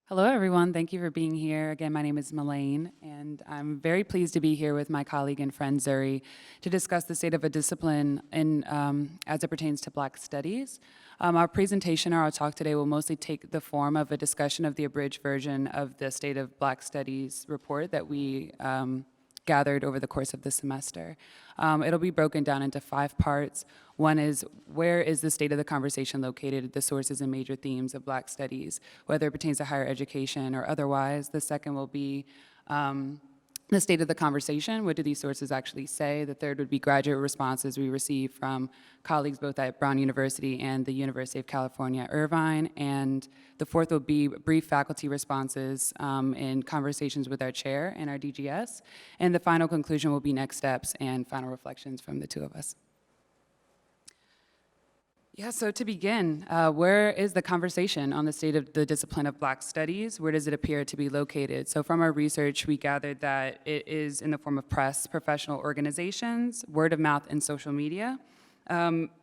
Hello, everyone. Thank you for being here. Again, my name is Melaine, and I'm very pleased to be here with my colleague and friend Zuri to discuss the state of a discipline as it pertains to Black studies. Our presentation or our talk today will mostly take the form of a discussion of the abridged version of the State of Black Studies report that we gathered over the course of the semester. It'll be broken down into 5 parts. One is, where is the state of the conversation located, the sources and major themes of Black studies, whether it pertains to higher education or otherwise. The second will be the state of the conversation. What do these sources actually say? The third would be graduate responses we receive from colleagues both at Brown University and the University of California, Irvine. And the fourth will be brief faculty responses in conversations with our chair and our DGS. And the final conclusion will be next steps and final reflections from the two of us. Yeah, so to begin, where is the conversation on the state of the discipline of Black studies? Where does it appear to be located? So from our research, we gathered that it is in the form of press, professional organizations, word of mouth, and social media.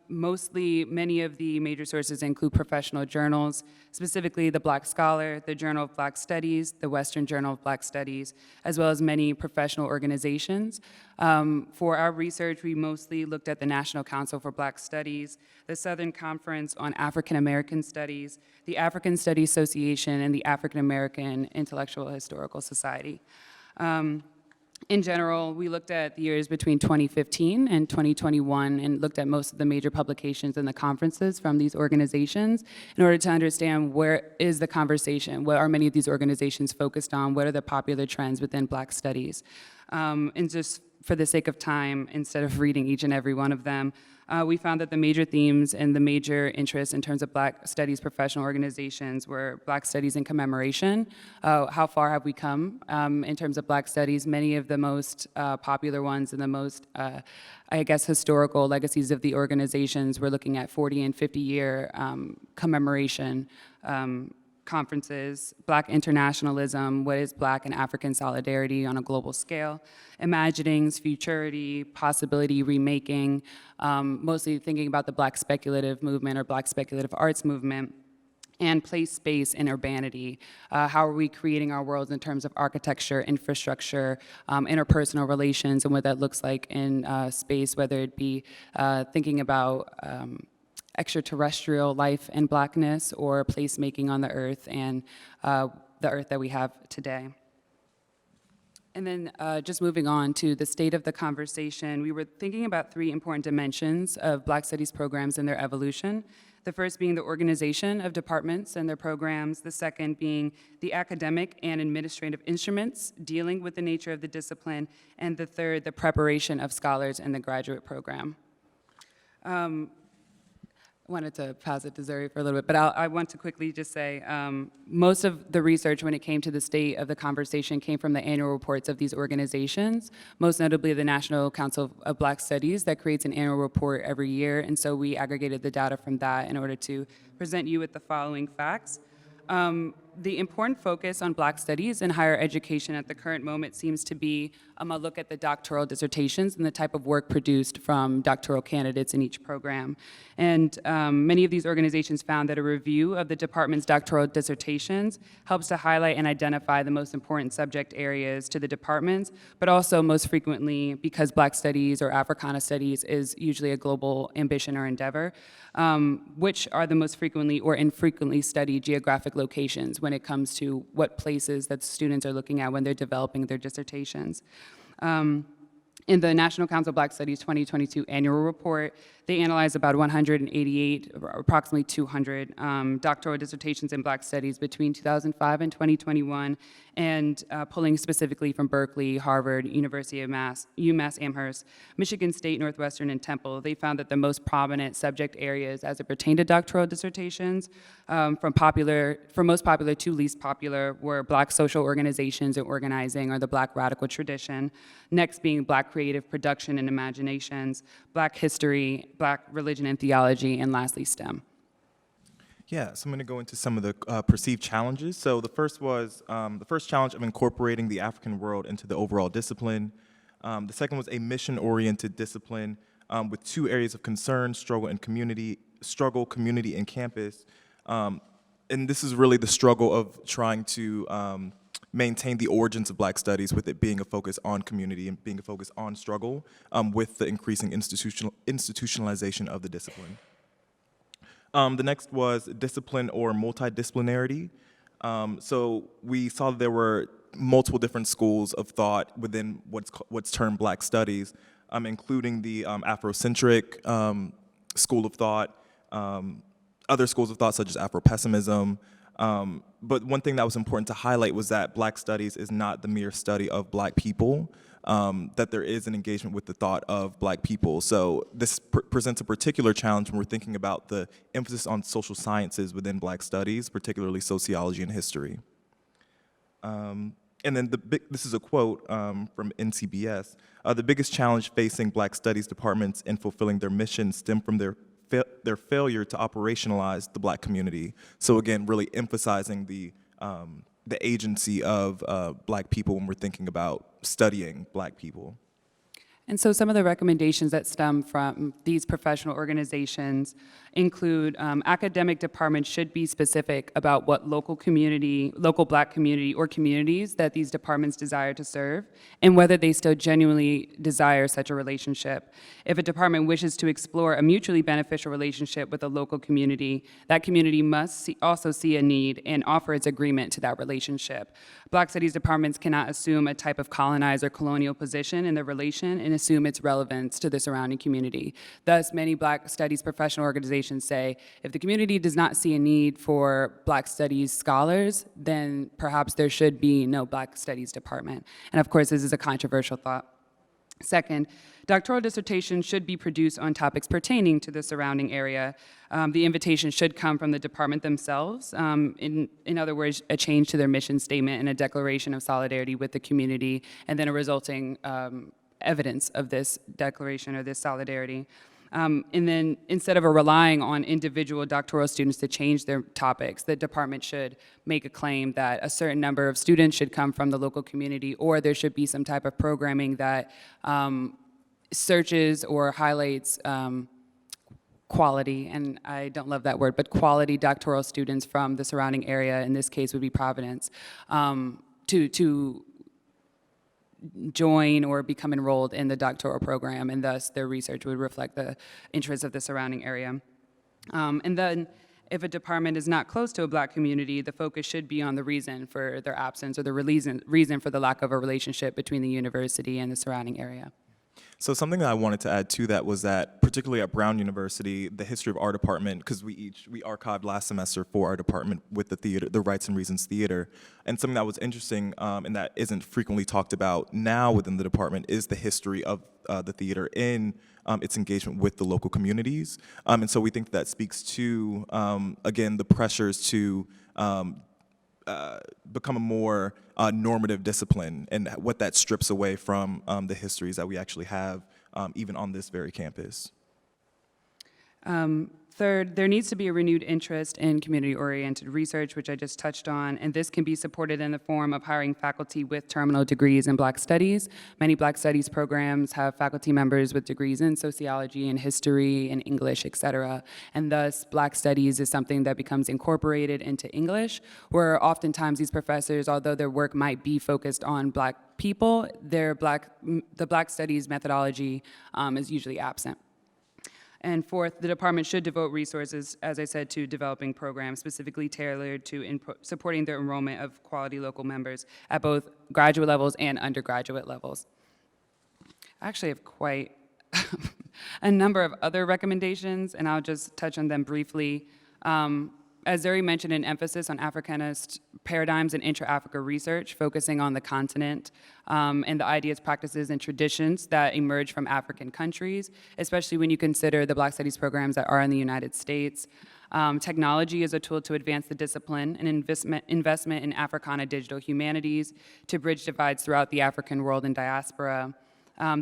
Mostly, many of the major sources include professional journals, specifically the Black Scholar, the Journal of Black Studies, the Western Journal of Black Studies, as well as many professional organizations. For our research, we mostly looked at the National Council for Black Studies, the Southern Conference on African American Studies, the African Studies Association, and the African American Intellectual Historical Society. In general, we looked at the years between 2015 and 2021 and looked at most of the major publications and the conferences from these organizations in order to understand where is the conversation, what are many of these organizations focused on, what are the popular trends within Black studies. And just for the sake of time, instead of reading each and every one of them, we found that the major themes and the major interests in terms of Black studies professional organizations were Black studies in commemoration. How far have we come in terms of Black studies? Many of the most popular ones and the most, I guess, historical legacies of the organizations were looking at 40 and 50-year commemoration conferences, Black internationalism, what is Black and African solidarity on a global scale, imaginings, futurity, possibility, remaking, mostly thinking about the Black speculative movement or Black speculative arts movement, and place, space, and urbanity. How are we creating our worlds in terms of architecture, infrastructure, interpersonal relations, and what that looks like in space, whether it be thinking about extraterrestrial life and Blackness or placemaking on the earth and the earth that we have today. And then just moving on to the state of the conversation, we were thinking about 3 important dimensions of Black Studies programs and their evolution. The first being the organization of departments and their programs, the second being the academic and administrative instruments dealing with the nature of the discipline, and the third, the preparation of scholars in the graduate program. I wanted to pass it to Zuri for a little bit, but I want to quickly just say most of the research when it came to the state of the conversation came from the annual reports of these organizations, most notably the National Council of Black Studies that creates an annual report every year, and so we aggregated the data from that in order to present you with the following facts. The important focus on Black studies in higher education at the current moment seems to be a look at the doctoral dissertations and the type of work produced from doctoral candidates in each program. And many of these organizations found that a review of the department's doctoral dissertations helps to highlight and identify the most important subject areas to the departments, but also most frequently, because Black studies or Africana studies is usually a global ambition or endeavor, which are the most frequently or infrequently studied geographic locations when it comes to what places that students are looking at when they're developing their dissertations. In the National Council of Black Studies 2022 annual report, they analyzed about 188, approximately 200 doctoral dissertations in Black studies between 2005 and 2021, and pulling specifically from Berkeley, Harvard, University of UMass Amherst, Michigan State, Northwestern, and Temple. They found that the most prominent subject areas as it pertained to doctoral dissertations, from most popular to least popular, were Black social organizations and organizing, or the Black radical tradition. Next being Black creative production and imaginations, Black history, Black religion and theology, and lastly, STEM. Yeah, so I'm going to go into some of the perceived challenges. So the first was the first challenge of incorporating the African world into the overall discipline. The second was a mission-oriented discipline with 2 areas of concern: struggle, community, and campus. And this is really the struggle of trying to maintain the origins of Black studies with it being a focus on community and being a focus on struggle with the increasing institutionalization of the discipline. The next was discipline or multidisciplinarity. So we saw that there were multiple different schools of thought within what's termed Black studies, including the Afrocentric school of thought, other schools of thought such as Afro-pessimism. But one thing that was important to highlight was that Black studies is not the mere study of Black people, that there is an engagement with the thought of Black people. So this presents a particular challenge when we're thinking about the emphasis on social sciences within Black studies, particularly sociology and history. And then this is a quote from NCBS. The biggest challenge facing Black studies departments in fulfilling their mission stem from their failure to operationalize the Black community. So again, really emphasizing the agency of Black people when we're thinking about studying Black people. And so some of the recommendations that stem from these professional organizations include academic departments should be specific about what local Black community or communities that these departments desire to serve, and whether they still genuinely desire such a relationship. If a department wishes to explore a mutually beneficial relationship with a local community, that community must also see a need and offer its agreement to that relationship. Black Studies departments cannot assume a type of colonized or colonial position in the relation and assume its relevance to the surrounding community. Thus, many Black Studies professional organizations say, if the community does not see a need for Black Studies scholars, then perhaps there should be no Black Studies department. And of course, this is a controversial thought. Second, doctoral dissertations should be produced on topics pertaining to the surrounding area. The invitation should come from the department themselves. In other words, a change to their mission statement and a declaration of solidarity with the community, and then a resulting evidence of this declaration or this solidarity. And then instead of relying on individual doctoral students to change their topics, the department should make a claim that a certain number of students should come from the local community, or there should be some type of programming that searches or highlights quality, and I don't love that word, but quality doctoral students from the surrounding area, in this case would be Providence, to join or become enrolled in the doctoral program, and thus their research would reflect the interests of the surrounding area. And then if a department is not close to a Black community, the focus should be on the reason for their absence or the reason for the lack of a relationship between the university and the surrounding area. So something that I wanted to add to that was that, particularly at Brown University, the history of our department, because we archived last semester for our department with the theater, the Rights and Reasons Theater, and something that was interesting and that isn't frequently talked about now within the department is the history of the theater in its engagement with the local communities, and so we think that speaks to again the pressures to become a more normative discipline, and what that strips away from the histories that we actually have even on this very campus. Third, there needs to be a renewed interest in community-oriented research, which I just touched on, and this can be supported in the form of hiring faculty with terminal degrees in Black Studies. Many Black Studies programs have faculty members with degrees in sociology and history and English, et cetera, and thus Black Studies is something that becomes incorporated into English, where oftentimes these professors, although their work might be focused on Black people, the Black Studies methodology is usually absent. And fourth, the department should devote resources, as I said, to developing programs specifically tailored to supporting the enrollment of quality local members at both graduate levels and undergraduate levels. I actually have quite a number of other recommendations, and I'll just touch on them briefly. As Zuri mentioned, an emphasis on Africanist paradigms and intra-Africa research, focusing on the continent and the ideas, practices, and traditions that emerge from African countries, especially when you consider the Black Studies programs that are in the United States. Technology is a tool to advance the discipline, and investment in Africana digital humanities to bridge divides throughout the African world and diaspora.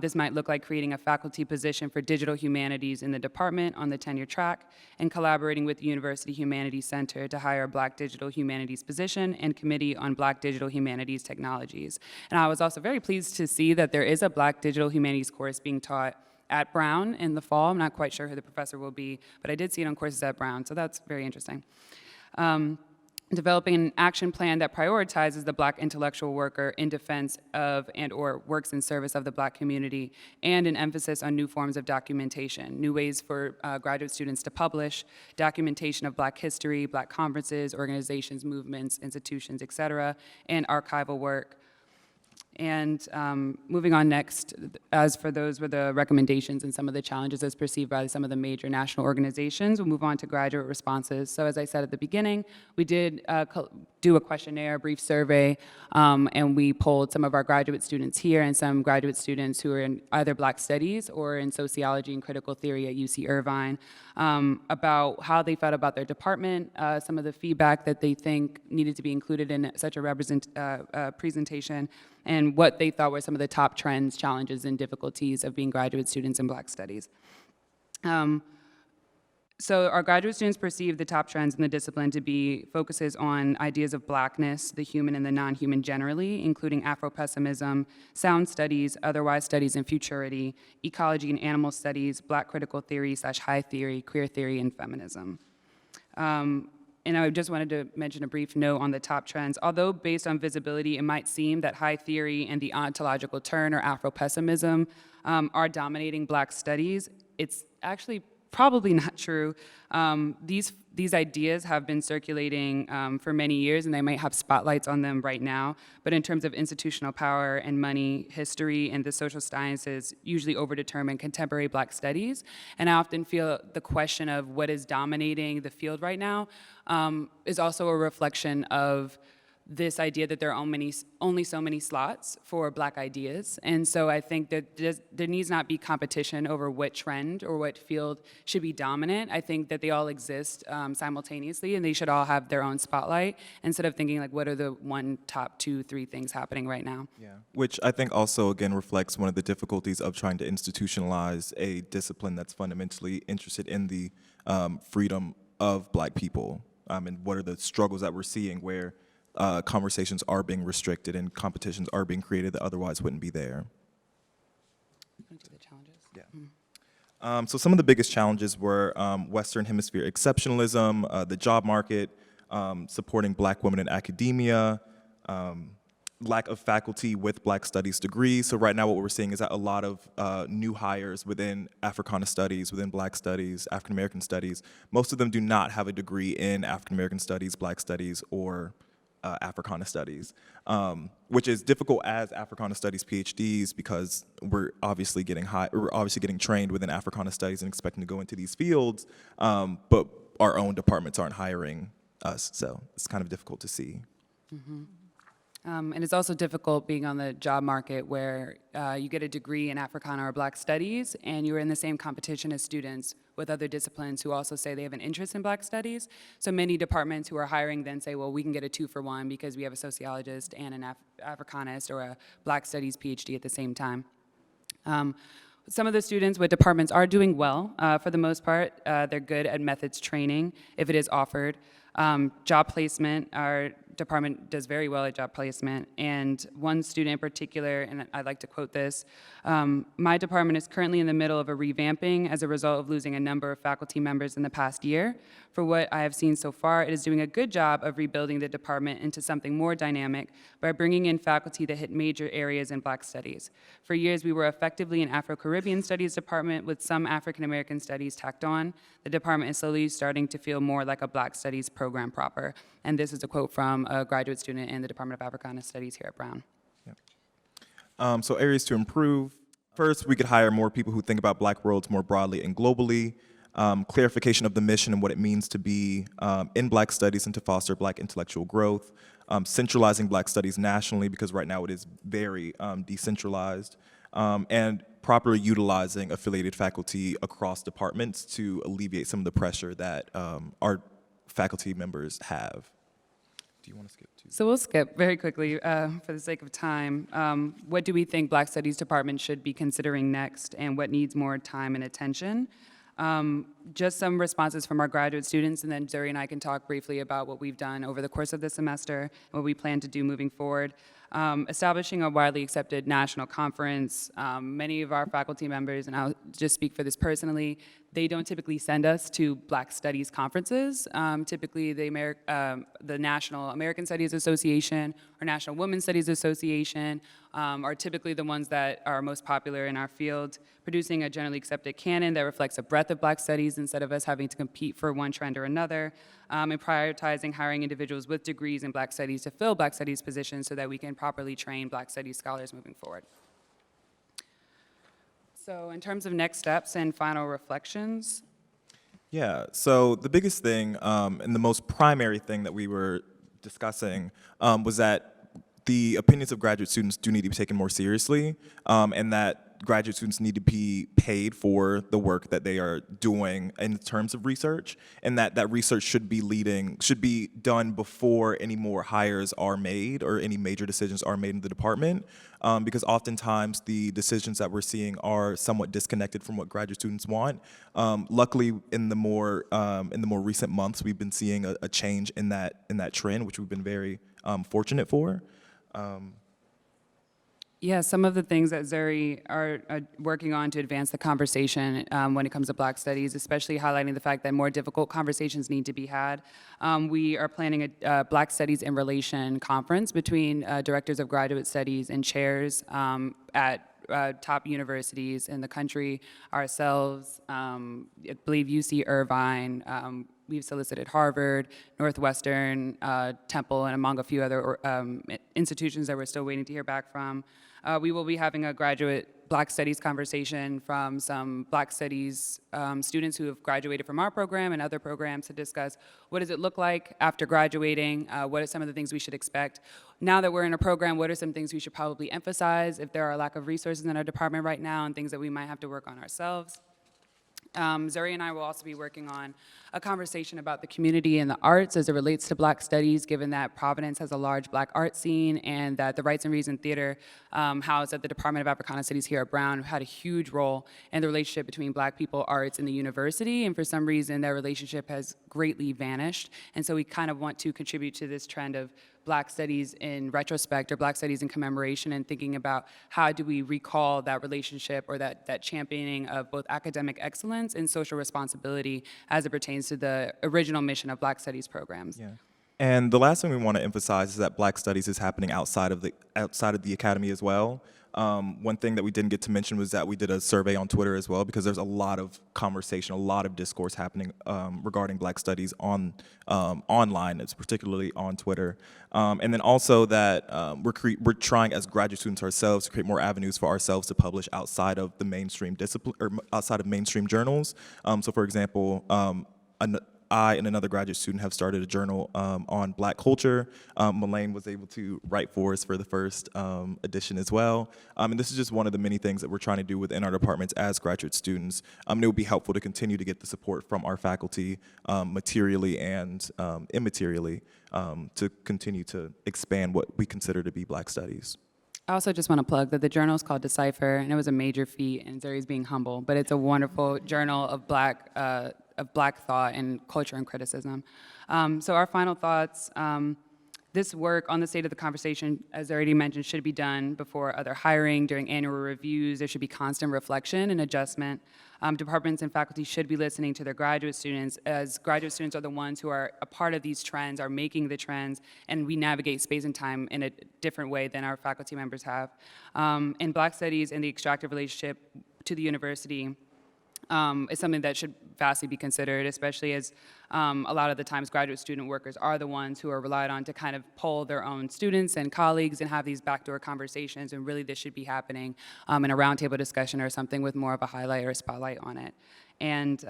This might look like creating a faculty position for digital humanities in the department on the tenure track, and collaborating with the University Humanities Center to hire a Black Digital Humanities position and Committee on Black Digital Humanities Technologies. And I was also very pleased to see that there is a Black Digital Humanities course being taught at Brown in the fall. I'm not quite sure who the professor will be, but I did see it on courses at Brown, so that's very interesting. developing an action plan that prioritizes the Black intellectual worker in defense of and/or works in service of the Black community, and an emphasis on new forms of documentation, new ways for graduate students to publish, documentation of Black history, Black conferences, organizations, movements, institutions, et cetera, and archival work. And moving on next, as for those were the recommendations and some of the challenges as perceived by some of the major national organizations, we'll move on to graduate responses. So as I said at the beginning, we did do a questionnaire, a brief survey, and we polled some of our graduate students here and some graduate students who are in either Black Studies or in Sociology and Critical Theory at UC Irvine about how they felt about their department, some of the feedback that they think needed to be included in such a presentation, and what they thought were some of the top trends, challenges, and difficulties of being graduate students in Black Studies. So our graduate students perceive the top trends in the discipline to be focuses on ideas of Blackness, the human and the non-human generally, including Afro-pessimism, sound studies, otherwise studies and futurity, ecology and animal studies, Black critical theory / high theory, queer theory, and feminism. And I just wanted to mention a brief note on the top trends. Although based on visibility, it might seem that high theory and the ontological turn or Afro-pessimism are dominating Black studies. It's actually probably not true. These ideas have been circulating for many years, and they might have spotlights on them right now. But in terms of institutional power and money, history and the social sciences usually overdetermine contemporary Black studies. And I often feel the question of what is dominating the field right now is also a reflection of this idea that there are only so many slots for Black ideas. And so I think that there needs not be competition over what trend or what field should be dominant. I think that they all exist simultaneously, and they should all have their own spotlight, instead of thinking like, what are the top 2, 3 things happening right now? Yeah, which I think also, again, reflects one of the difficulties of trying to institutionalize a discipline that's fundamentally interested in the freedom of Black people, and what are the struggles that we're seeing where conversations are being restricted and competitions are being created that otherwise wouldn't be there. The challenges? Yeah. So some of the biggest challenges were Western Hemisphere exceptionalism, the job market, supporting Black women in academia, lack of faculty with Black studies degrees. So right now what we're seeing is that a lot of new hires within Africana studies, within Black studies, African American studies, most of them do not have a degree in African American studies, Black studies, or Africana studies, which is difficult as Africana studies PhDs because we're obviously getting trained within Africana studies and expecting to go into these fields, but our own departments aren't hiring us, so it's kind of difficult to see. Mm-hmm. And it's also difficult being on the job market where you get a degree in Africana or Black studies, and you're in the same competition as students with other disciplines who also say they have an interest in Black studies. So many departments who are hiring then say, well, we can get a 2-for-1 because we have a sociologist and an Africanist or a Black studies PhD at the same time. Some of the students with departments are doing well. For the most part, they're good at methods training if it is offered. Job placement, our department does very well at job placement, and one student in particular, and I'd like to quote this, my department is currently in the middle of a revamping as a result of losing a number of faculty members in the past year. For what I have seen so far, it is doing a good job of rebuilding the department into something more dynamic by bringing in faculty that hit major areas in Black studies. For years, we were effectively an Afro-Caribbean studies department with some African American studies tacked on. The department is slowly starting to feel more like a Black studies program proper. And this is a quote from a graduate student in the Department of Africana Studies here at Brown. Yep. So areas to improve. First, we could hire more people who think about Black worlds more broadly and globally. Clarification of the mission and what it means to be in Black studies and to foster Black intellectual growth. Centralizing Black studies nationally, because right now it is very decentralized. And properly utilizing affiliated faculty across departments to alleviate some of the pressure that our faculty members have. Do you want to skip to? So we'll skip very quickly for the sake of time. What do we think Black Studies Department should be considering next, and what needs more time and attention? Just some responses from our graduate students, and then Zuri and I can talk briefly about what we've done over the course of the semester and what we plan to do moving forward. Establishing a widely accepted national conference. Many of our faculty members, and I'll just speak for this personally, they don't typically send us to Black Studies conferences. Typically, the National American Studies Association or National Women's Studies Association are typically the ones that are most popular in our field, producing a generally accepted canon that reflects a breadth of Black studies instead of us having to compete for one trend or another, and prioritizing hiring individuals with degrees in Black studies to fill Black studies positions so that we can properly train Black studies scholars moving forward. So in terms of next steps and final reflections. Yeah, so the biggest thing and the most primary thing that we were discussing was that the opinions of graduate students do need to be taken more seriously, and that graduate students need to be paid for the work that they are doing in terms of research, and that that research should be done before any more hires are made or any major decisions are made in the department, because oftentimes the decisions that we're seeing are somewhat disconnected from what graduate students want. Luckily, in the more recent months, we've been seeing a change in that trend, which we've been very fortunate for. Yeah, some of the things that Zuri are working on to advance the conversation when it comes to Black studies, especially highlighting the fact that more difficult conversations need to be had. We are planning a Black Studies in Relation conference between directors of graduate studies and chairs at top universities in the country, ourselves, I believe UC Irvine, we've solicited Harvard, Northwestern, Temple, and among a few other institutions that we're still waiting to hear back from. We will be having a graduate Black Studies conversation from some Black Studies students who have graduated from our program and other programs to discuss what does it look like after graduating, what are some of the things we should expect. Now that we're in a program, what are some things we should probably emphasize if there are a lack of resources in our department right now and things that we might have to work on ourselves. Zuri and I will also be working on a conversation about the community and the arts as it relates to Black studies, given that Providence has a large Black art scene and that the Rights and Reason Theater housed at the Department of Africana Studies here at Brown had a huge role in the relationship between Black people, arts, and the university, and for some reason that relationship has greatly vanished. And so we kind of want to contribute to this trend of Black studies in retrospect or Black studies in commemoration, and thinking about how do we recall that relationship or that championing of both academic excellence and social responsibility as it pertains to the original mission of Black studies programs. Yeah. And the last thing we want to emphasize is that Black studies is happening outside of the academy as well. One thing that we didn't get to mention was that we did a survey on Twitter as well, because there's a lot of conversation, a lot of discourse happening regarding Black studies online. It's particularly on Twitter, and then also that we're trying as graduate students ourselves to create more avenues for ourselves to publish outside of the mainstream discipline or outside of mainstream journals. So, for example, I and another graduate student have started a journal on Black culture. Melaine was able to write for us for the first edition as well. And this is just one of the many things that we're trying to do within our departments as graduate students. And it would be helpful to continue to get the support from our faculty materially and immaterially to continue to expand what we consider to be Black studies. I also just want to plug that the journal is called Decipher, and it was a major feat, and Zuri's being humble, but it's a wonderful journal of Black thought and culture and criticism. So our final thoughts, this work on the state of the conversation, as I already mentioned, should be done before other hiring, during annual reviews. There should be constant reflection and adjustment. Departments and faculty should be listening to their graduate students, as graduate students are the ones who are a part of these trends, are making the trends, and we navigate space and time in a different way than our faculty members have. In Black studies and the extractive relationship to the university, is something that should vastly be considered, especially as a lot of the times graduate student workers are the ones who are relied on to kind of poll their own students and colleagues and have these backdoor conversations, and really this should be happening in a roundtable discussion or something with more of a highlight or a spotlight on it. And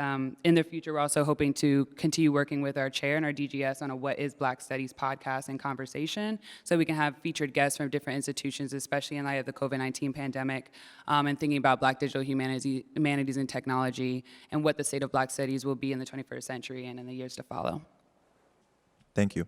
in the future, we're also hoping to continue working with our chair and our DGS on a What is Black Studies podcast and conversation, so we can have featured guests from different institutions, especially in light of the COVID-19 pandemic, and thinking about Black digital humanities and technology, and what the state of Black studies will be in the 21st century and in the years to follow. Thank you.